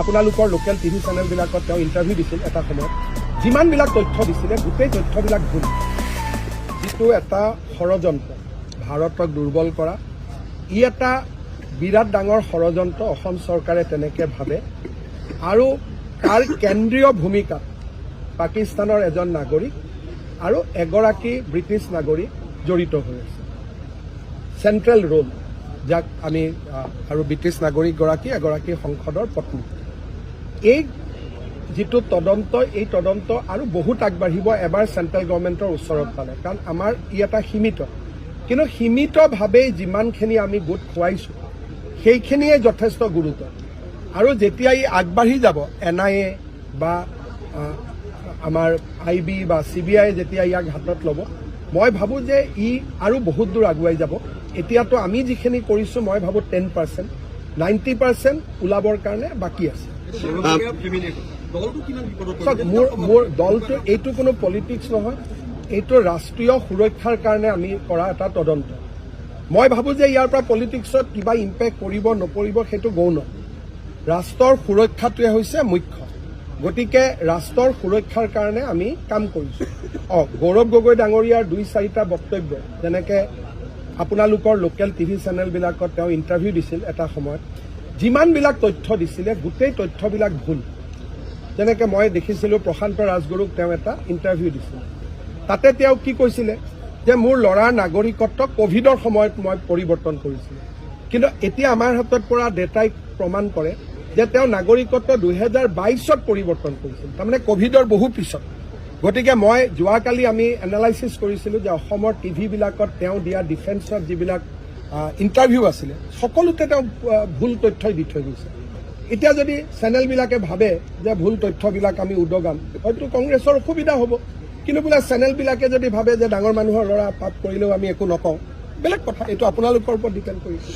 আপোনালোকৰ local TV চেনেলবিলাকত তেওঁ interview দিছিল এটা সময়ত যিমানবিলাক তথ্য দিছিলে গোটেই তথ্যবিলাক ভুল যিটো এটা ষড়যন্ত্ৰ ভাৰতক দুৰ্বল কৰা ই এটা বিৰাট ডাঙৰ ষড়যন্ত্ৰ অসম চৰকাৰে তেনেকৈ ভাবে আৰু তাৰ কেন্দ্ৰীয় ভূমিকাত পাকিস্তানৰ এজন নাগৰিক আৰু এগৰাকী ব্ৰিটিছ নাগৰিক জড়িত হৈ আছে চেণ্ট্ৰেল ৰোল যাক আমি আৰু ব্ৰিটিছ নাগৰিকগৰাকী এগৰাকী সংসদৰ পত্নী এই যিটো তদন্ত এই তদন্ত আৰু বহুত আগবাঢ়িব এবাৰ চেণ্ট্ৰেল গভৰ্ণমেণ্টৰ ওচৰত পালে কাৰণ আমাৰ ই এটা সীমিত কিন্তু সীমিতভাৱে যিমানখিনি আমি গোট খুৱাইছোঁ সেইখিনিয়ে যথেষ্ট গুৰুতৰ আৰু যেতিয়া ই আগবাঢ়ি যাব NIA বা আমাৰ IB বা CBI যেতিয়া ইয়াক হাতত ল'ব মই ভাবোঁ যে ই আৰু বহুত দূৰ আগুৱাই যাব এতিয়াতো আমি যিখিনি কৰিছোঁ মই ভাবোঁ 10% 90% ওলাবৰ কাৰণে বাকী আছে মোৰ দলটো এইটো কোনো পলিটিক্স নহয় এইটো ৰাষ্ট্ৰীয় সুৰক্ষাৰ কাৰণে আমি কৰা এটা তদন্ত মই ভাবোঁ যে ইয়াৰ পৰা পলিটিক্সত কিবা ইম্পেক্ট পৰিব নপৰিব সেইটো গৌণ ৰাষ্ট্ৰৰ সুৰক্ষাটোৱে হৈছে মুখ্য গতিকে ৰাষ্ট্ৰৰ সুৰক্ষাৰ কাৰণে আমি কাম কৰিছোঁ গৌৰৱ গগৈ ডাঙৰীয়াৰ 2-4টা বক্তব্য যেনেকৈ আপোনালোকৰ লোকেল টিভি চেনেলবিলাকত তেওঁ ইণ্টাৰভিউ দিছিল এটা সময়ত যিমানবিলাক তথ্য দিছিলে গোটেই তথ্যবিলাক ভুল যেনেকৈ মই দেখিছিলোঁ প্ৰশান্ত ৰাজগুৰুক তেওঁ এটা ইণ্টাৰভিউ দিছিল তাতে তেওঁ কি কৈছিলে যে মোৰ ল'ৰাৰ নাগৰিকত্ব কোভিডৰ সময়ত মই পৰিৱৰ্তন কৰিছিলোঁ কিন্তু এতিয়া আমাৰ হাতত পৰা ডেটাই প্ৰমাণ কৰে যে তেওঁ নাগৰিকত্ব 2022ত পৰিৱৰ্তন কৰিছিল তাৰমানে কোভিডৰ বহু পিছত গতিকে মই যোৱাকালি আমি এনালাইচিছ কৰিছিলোঁ যে অসমৰ টিভিবিলাকত তেওঁ দিয়া ডিফেন্সত যিবিলাক ইণ্টাৰভিউ আছিলে সকলোতে তেওঁ ভুল তথ্যই দি থৈ গৈছে এতিয়া যদি চেনেলবিলাকে ভাবে যে ভুল তথ্যবিলাক আমি উদগাম হয়তো কংগ্ৰেছৰ অসুবিধা হ'ব কিন্তু বোলে চেনেলবিলাকে যদি ভাবে যে ডাঙৰ মানুহৰ ল'ৰা পাপ কৰিলেও আমি একো নকওঁ বেলেগ কথা এইটো আপোনালোকৰ ওপৰত ডিপেণ্ড কৰিছে